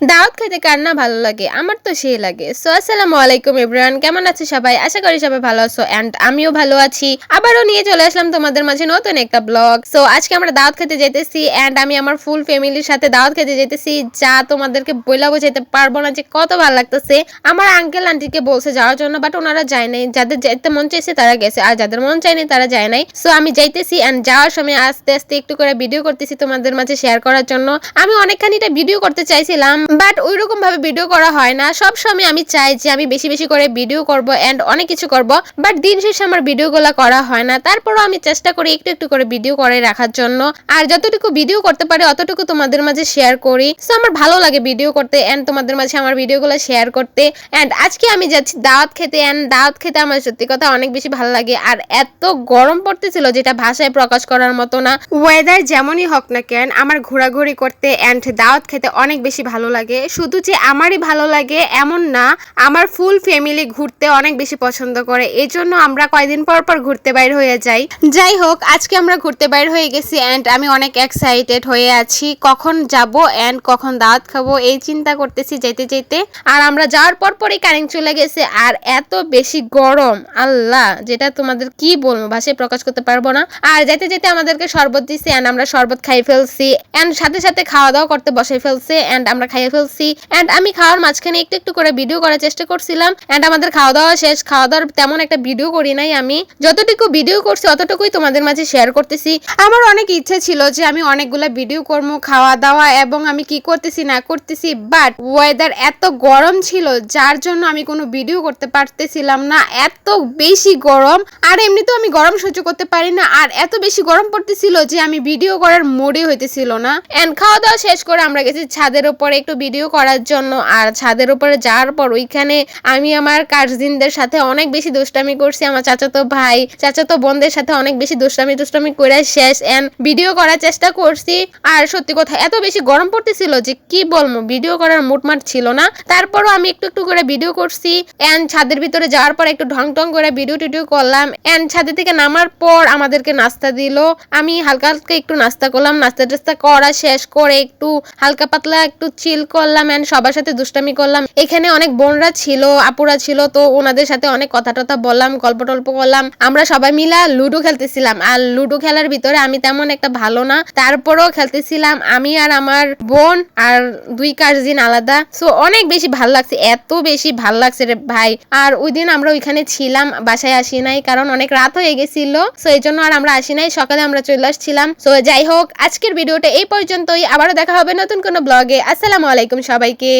দাওয়াত খাইতে কার না ভালো লাগে? আমার তো সেই লাগে। সো আসসালামু আলাইকুম এভরিওয়ান, কেমন আছো সবাই? আশা করি সবাই ভালো আছো এন্ড আমিও ভালো আছি। আবারও নিয়ে চলে আসলাম তোমাদের মাঝে নতুন একটা ব্লগ। সো আজকে আমরা দাওয়াত খেতে যাইতেছি এন্ড আমি আমার ফুল ফ্যামিলির সাথে দাওয়াত খেতে যাইতেছি, যা তোমাদেরকে বইলা বোঝাইতে পারবো না যে কত ভালো লাগতেছে। আমার আঙ্কেল আন্টিকে বলছে যাওয়ার জন্য, বাট ওনারা যায় নাই। যাদের যাইতে মন চাইছে তারা গেছে, আর যাদের মন চায়নি তারা যায় নাই। সো আমি যাইতেছি এন্ড যাওয়ার সময় আস্তে আস্তে একটু করে ভিডিও করতেছি তোমাদের মাঝে শেয়ার করার জন্য। আমি অনেকখানিটা ভিডিও করতে চাইছিলাম, বাট ওইরকম ভাবে ভিডিও করা হয় না। সব সময় আমি চাই যে আমি বেশি বেশি করে ভিডিও করব এন্ড অনেক কিছু করব, বাট দিন শেষে আমার ভিডিওগুলো করা হয় না। তারপরও আমি চেষ্টা করি একটু একটু করে ভিডিও করে রাখার জন্য, আর যতটুকু ভিডিও করতে পারি অতটুকু তোমাদের মাঝে শেয়ার করি। সো আমার ভালো লাগে ভিডিও করতে এন্ড তোমাদের মাঝে আমার ভিডিওগুলো শেয়ার করতে। এন্ড আজকে আমি যাচ্ছি দাওয়াত খেতে এন্ড দাওয়াত খেতে আমার সত্যি কথা অনেক বেশি ভালো লাগে। আর এত গরম পড়তেছিল যেটা ভাষায় প্রকাশ করার মতো না। ওয়েদার যেমনই হোক না কেন, আমার ঘোরাঘুরি করতে এন্ড দাওয়াত খেতে অনেক বেশি ভালো লাগে। শুধু যে আমারই ভালো লাগে এমন না, আমার ফুল ফ্যামিলি ঘুরতে অনেক বেশি পছন্দ করে। এই জন্য আমরা কয়দিন পর পর ঘুরতে বাইর হয়ে যাই। যাই হোক, আজকে আমরা ঘুরতে বাইর হয়ে গেছি এন্ড আমি অনেক এক্সাইটেড হয়ে আছি কখন যাব এন্ড কখন দাওয়াত খাবো এই চিন্তা করতেছি যেতে যেতে। আর আমরা যাওয়ার পর পরই কারেন্ট চলে গেছে, আর এত বেশি গরম আল্লাহ, যেটা তোমাদের কি বলবো ভাষায় প্রকাশ করতে পারবো না। আর যেতে যেতে আমাদেরকে শরবত দিছে এন্ড আমরা শরবত খাই ফেলছি এন্ড সাথে সাথে খাওয়া দাওয়া করতে বসে ফেলছে এন্ড আমরা খাইয়ে ফেলছি। এন্ড আমি খাওয়ার মাঝখানে একটু একটু করে ভিডিও করার চেষ্টা করছিলাম এন্ড আমাদের খাওয়া দাওয়া শেষ। খাওয়া দাওয়ার তেমন একটা ভিডিও করি নাই, আমি যতটুকু ভিডিও করছি অতটুকুই তোমাদের মাঝে শেয়ার করতেছি। আমার অনেক ইচ্ছে ছিল যে আমি অনেকগুলা ভিডিও করবো খাওয়া দাওয়া এবং আমি কি করতেছি না করতেছি, বাট ওয়েদার এত গরম ছিল যার জন্য আমি কোনো ভিডিও করতে পারতেছিলাম না। এত বেশি গরম, আর এমনিতেও আমি গরম সহ্য করতে পারি না, আর এত বেশি গরম পড়তেছিল যে আমি ভিডিও করার মোডে হইতেছিল না। এন্ড খাওয়া দাওয়া শেষ করে আমরা গেছি ছাদের উপরে একটু ভিডিও করার জন্য। আর ছাদের উপরে যাওয়ার পর ওইখানে আমি আমার কাজিনদের সাথে অনেক বেশি দুষ্টামি করছি, আমার চাচাতো ভাই চাচাতো বোনদের সাথে অনেক বেশি দুষ্টামি করে শেষ এন্ড ভিডিও করার চেষ্টা করছি। আর সত্যি কথা এত বেশি গরম পড়তেছিল যে কি বলবো, ভিডিও করার মুডমাট ছিল না। তারপরও আমি একটু একটু করে ভিডিও করছি এন্ড ছাদের ভিতরে যাওয়ার পর একটু ঢং ঢং করে ভিডিও টিডিও করলাম এন্ড ছাদের থেকে নামার পর আমাদেরকে নাস্তা দিল। আমি হালকা হালকা একটু নাস্তা করলাম, নাস্তা টাস্তা করা শেষ করে একটু হালকা পাতলা একটু চিল করলাম এন্ড সবার সাথে দুষ্টামি করলাম। এখানে অনেক বোনরা ছিল, আপুরা ছিল, তো ওনাদের সাথে অনেক কথা টথা বললাম, গল্প টল্প করলাম। আমরা সবাই মিলা লুডো খেলতেছিলাম, আর লুডো খেলার ভিতরে আমি তেমন একটা ভালো না, তারপরেও খেলতেছিলাম আমি আর আমার বোন আর দুই কাজিন আলাদা। সো অনেক বেশি ভাল লাগছে, এত বেশি ভাল লাগছে রে ভাই। আর ওই দিন আমরা ওইখানে ছিলাম, বাসায় আসি নাই কারণ অনেক রাত হয়ে গেছিল। সো এই জন্য আর আমরা আসি নাই, সকালে আমরা চলে আসছিলাম। সো যাই হোক, আজকের ভিডিওটা এই পর্যন্তই। আবারও দেখা হবে নতুন কোনো ব্লগে। আসসালামু আলাইকুম সবাইকে।